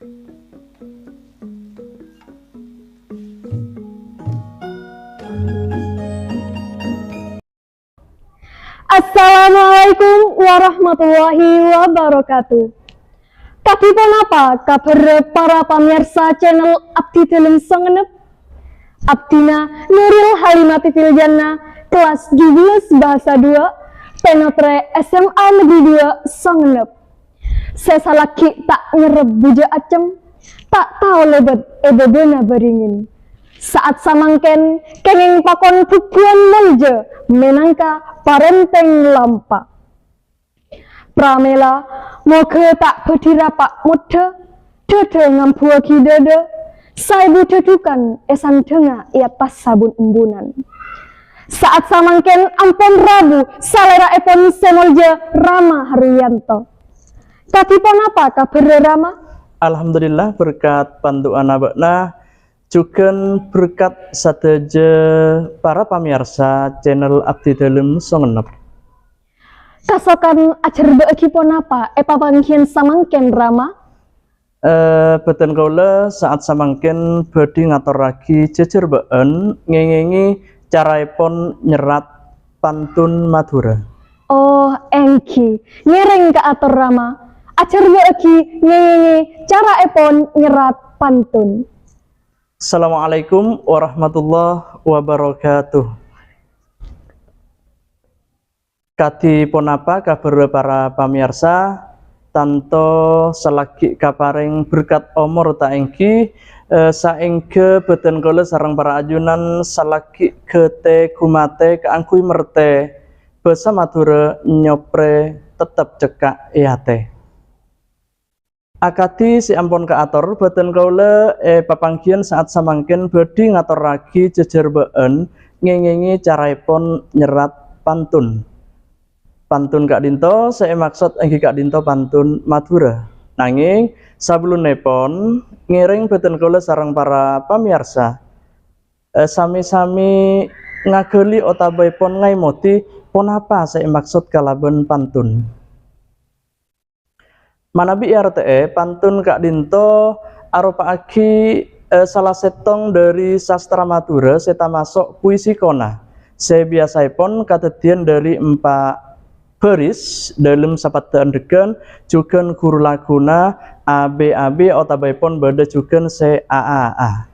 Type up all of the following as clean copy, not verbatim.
Assalamualaikum warahmatullahi wabarakatuh. Kakipun apa kabar para pamirsa channel Abdi Dalem Songenep? Abdina Nuril Halimati Filjana, kelas 12 bahasa 2, Penotre SMA Negeri 2 Songenep. Saya laki tak nyerep buja acem, tak tahu lebet ebebena beringin. Saat samangken kenging pakon bukuan melje menangka parenteng lampa. Pramela moga tak bedirapak muda, dada ngambuagi dada, saibu dedukan esan denga iatas sabun embunan. Saat samangken ampun rabu salera epon semolje Rama Haryanto. Katipun apa kabar Rama? Alhamdulillah berkat panduan abakna juga berkat sateja para pamirsa channel Abdi Dalem Songenep. Kasokan ajar beekipun apa pangkin samangken Rama? Beten kaula saat samangken badhe ngaturake jejer been ngengengi caraipun nyerat pantun Madura. Oh, engki nyereng ke atur Rama. Ajar beeki ngengengi caraipun nyerat pantun. Assalamualaikum warahmatullahi wabarakatuh. Kadi ponapa kabar para pamirsa, tanto selagi kaparing berkat omor ta engki saengge beten kula sareng para ajunan salaki gete gumate keangkui merte basa Madura nyopre tetep cekak eate. Akadi si ampun kaator beten kaula papanggian saat samangken badhe ngaturake jejer been ngengengi caraipun nyerat pantun. Pantun Kak Dinto saya maksud enggi Kak Dinto pantun Madura. Nanging sabelunipun ngiring beten kaula sareng para pamirsa sami-sami ngageli otabaipun ngaimoti punapa saya maksud kalaben pantun. Manabi RTE pantun Kak Dinto arupaake salah setong dari sastra Madura seta masuk puisi kona. Saya biasaipun kadadian dari 4 baris dalam sapatan degan juga guru laguna ABAB otabaipun bada juga CAAA.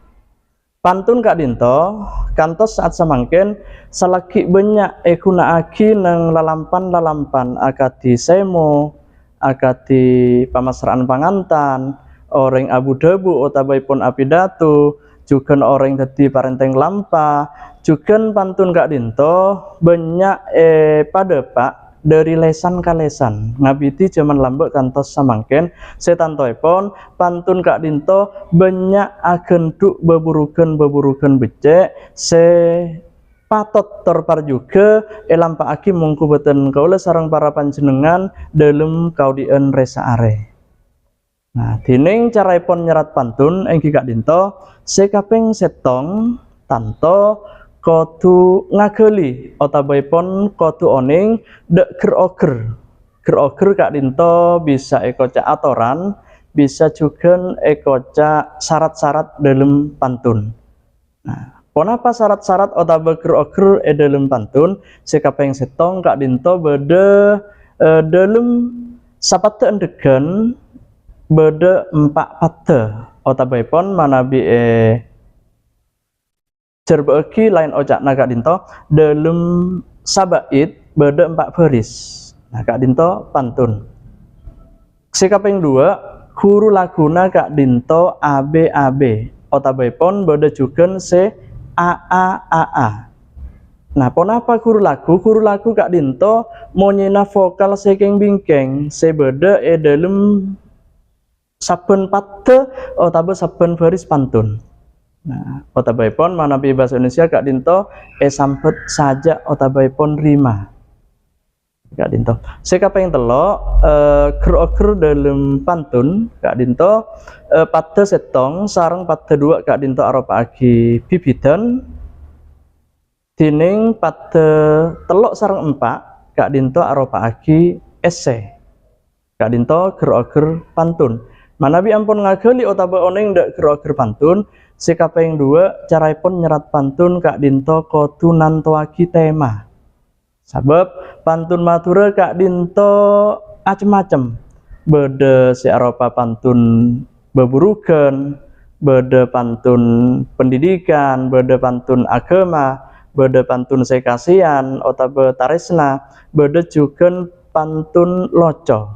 Pantun Kak Dinto kantos saat samangken salaki banyak gunakaken nang lalampan akadi semo, akadi pamasraan pangantan, orang abu dabu otabaipun apidato, juga orang dadi parenteng lampa, juga pantun Kak Dinto banyak pada Pak dari lesan ke lesan ngabiti zaman lambek kantos samangken setantoipun pantun Kak Dinto banyak agenduk beburukan becek se patot terpar juga lampaaki mungku beten kaula sareng para panjenengan dalam kaudien resa are. Nah, dening caraipun nyerat pantun enggi Kak Dinto sekaping setong tanto kodu ngageli otabaipun kodu oning dek geroger Kak Dinto bisa ekoca atoran, bisa juga ekoca syarat-syarat dalam pantun. Nah, ponapa syarat-syarat otaba geroger dalam pantun sekaping setong Kak Dinto beda dalam sapate endegan beda 4 pate otabaipun manabi jerbeeki lain ocakna Kak Dinto dalam sabait beda 4 baris. Nah Kak Dinto pantun. Sekaping 2 guru laguna Kak Dinto ABAB otabaipun beda juga CAAA. Nah ponapa guru lagu Kak Dinto monyena vokal saking bingkeng sebeda dalam saben pate otaba saben baris pantun. Nah, otabaipun manapi bahasa Indonesia Kak Dinto sampet saja otabaipun rima. Kak Dinto. Sekaping telo geroger dalam pantun Kak Dinto pate setong sareng pate 2 Kak Dinto arupaake bibidan. Dening pate telok sareng 4 Kak Dinto arupaake esai. Kak Dinto geroger pantun. Manabi ampun ngageli otaba oneng ndak geroger pantun, si kaping 2 caraipun nyerat pantun Kak Dinto kudu nantoaki tema. Sabab pantun Madura Kak Dinto macem-macem. Beda si arupa pantun beburugan, beda pantun pendidikan, beda pantun agama, beda pantun sekasian, otaba taresna, beda juga pantun loco.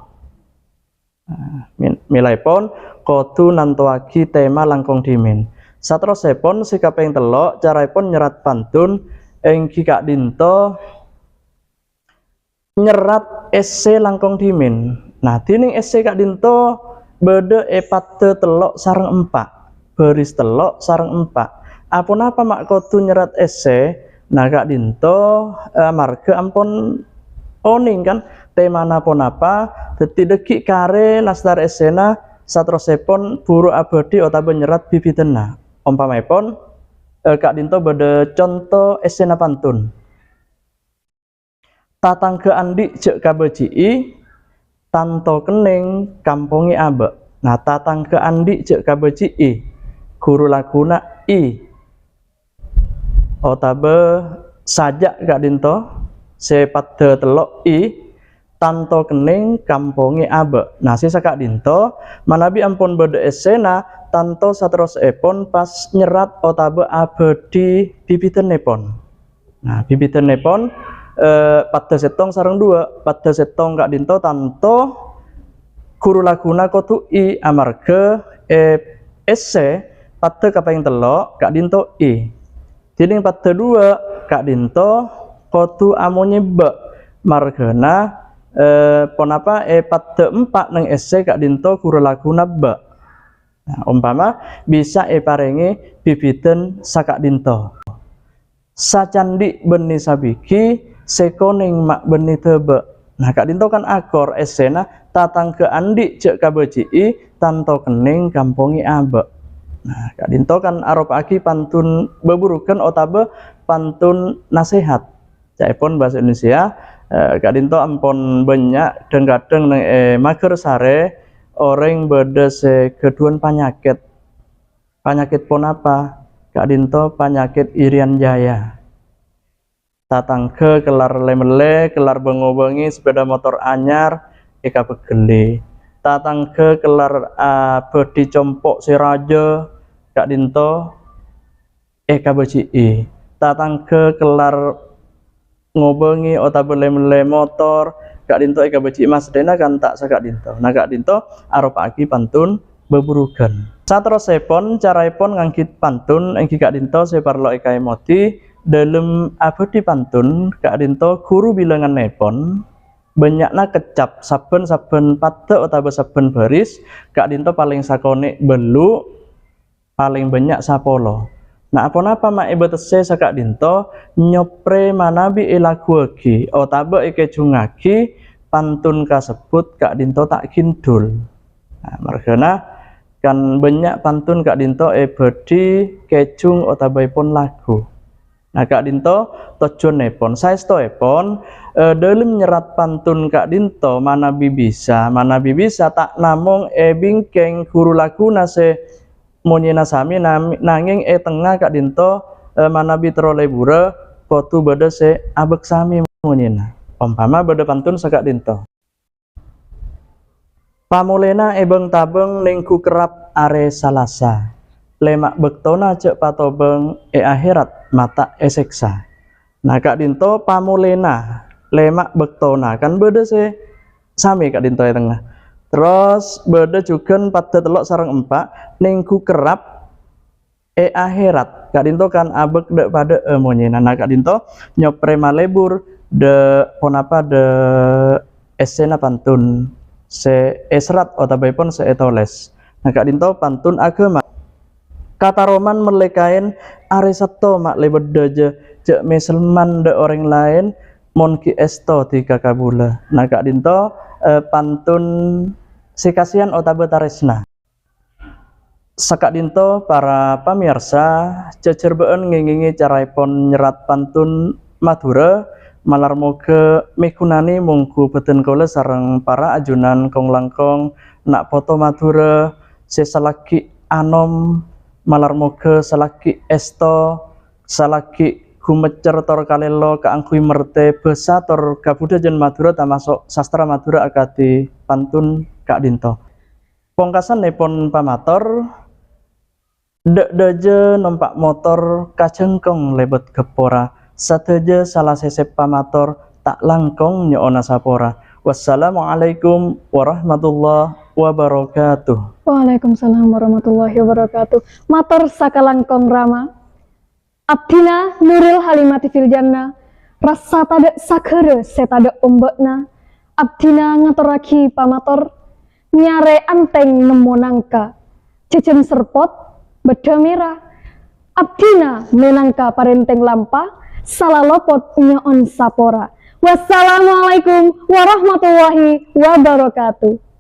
Milaipun kudu nantoaki tema langkung dimin. Saterusipun si kaping 3 caraipun nyerat pantun engki Kak Dinto nyerat ese langkung dimin. Nah, dening ese Kak Dinto beda pate telok sareng 4, baris telok sareng 4. Apa mak kudu nyerat ese? Nah, Kak Dinto marga ampun oning kan tema napa dadi deki kare nastar esena saterusipun buru abadi otaba nyerat bibitena. Umpamaipun Kak Dinto beda contoh esena pantun. Tatangga andi jek kabejii tanto kening kampungi abe. Nah, tatangga andi jek kabejii guru laguna i otaba sajak Kak Dinto sepada telok i tanto kening kampungi abe. Nah, sisa Kak Dinto manabi ampun beda esena tanto saterusipun pas nyerat otaba abadi bibitenipun. Nah, bibitenipun pada setong sareng 2, pada setong Kak Dinto tanto guru laguna kudu i amarga ese pada kaping 3 Kak Dinto i. Dening pada 2 Kak Dinto kudu amunye be margana ponapa pada 4 nang ese Kak Dinto guru laguna be. Nah, umpama bisa parengi bibiten sa Kak Dinto. Sacandi beni sabiki sekoning mak beni tebe. Nah, Kak Dinto kan akor esena tatangga andi jek kabejii tanto kening kampungi abe. Nah, Kak Dinto kan aropaki pantun beburukan otaba pantun nasihat. Caipun bahasa Indonesia Kak Dinto ampun banyak kadang-kadang nang mager sare orang beda sekeduan penyakit. Penyakit pun apa? Kak Dinto penyakit irian jaya. Tatangga kelar lemele, kelar bengobengi sepeda motor anyar, eka begeli. Tatangga kelar bedi compok si raja, Kak Dinto eka bejii. Tatangga kelar ngobengi otaba lemele motor, Kak Dinto eka bejii Mas Dena kan tak sa Kak Dinto. Nah, Kak Dinto aropaki pantun beburugan. Saterusipun caraipun ngangkit pantun engki Kak Dinto separlo eka emoti dalam abadi pantun Kak Dinto guru bilanganipun banyakna kecap saben-saben pate utawa saben baris Kak Dinto paling sakone belu paling banyak sapolo. Nah, apa-apa mak betese sa Kak Dinto nyopre manabi lagu agi utawa ikejungaki pantun kasebut Kak Dinto tak kindul. Nah, margana kan banyak pantun Kak Dinto bedi kejung utawa pun lagu. Nah, Kak Dinto tujuanipun saestoipun dalam nyerat pantun Kak Dinto manabi bisa tak namung bingkeng guru laguna se monyena sami nanging tengah Kak Dinto manabi teroleh bura kudu beda se abek sami monyena. Umpama beda pantun sa Kak Dinto. Pamulena ebeng tabeng ningku kerap are salasa. Lemak bektona cek patobeng akhirat mata seksa. Nah, Kak Dinto pamulena lemak bektona kan beda se sami Kak Dinto tengah. Terus beda juga pada telok sareng 4 ningku kerap akhirat. Kak Dinto kan abek dek pada monyena. Nah, Kak Dinto nyopre malebur de ponapa de esena pantun se esrat otabaipun se etoles. Nah, Kak Dinto pantun agama. Kata roman melekain arisato mak lebedaja cek meselman de orang lain monki esto tika kabula. Nah, Kak Dinto pantun sekasian otaba taresna. Sakak Dinto para pamirsa cecerbeun ngingingi caraipun nyerat pantun Madura malar moga mikunani mungku beten kula sareng para ajunan kong langkong nak poto madura sesalaki anom malar moga salaki esto salaki gumecer tor kalelo kaangkui merte besa tor kabudayan Madura termasuk sastra Madura akadi pantun Kak Dinto. Pungkasan nepon pamator dek daje numpak motor kajengkong lebet kepora sateje salah sesep pamator tak langkong nyoona sapora. Wassalamualaikum warahmatullahi wabarakatuh. Waalaikumsalam warahmatullahi wabarakatuh. Matur sakalangkong rama abdina nuril halimati fil jannah rasa tada sakere setada ombekna abdina ngaturaki pamator nyare anteng nemonangka cecen serpot beda merah abdina menangka parenteng lampa salah lopot nyoon sapora. Wassalamualaikum warahmatullahi wabarakatuh.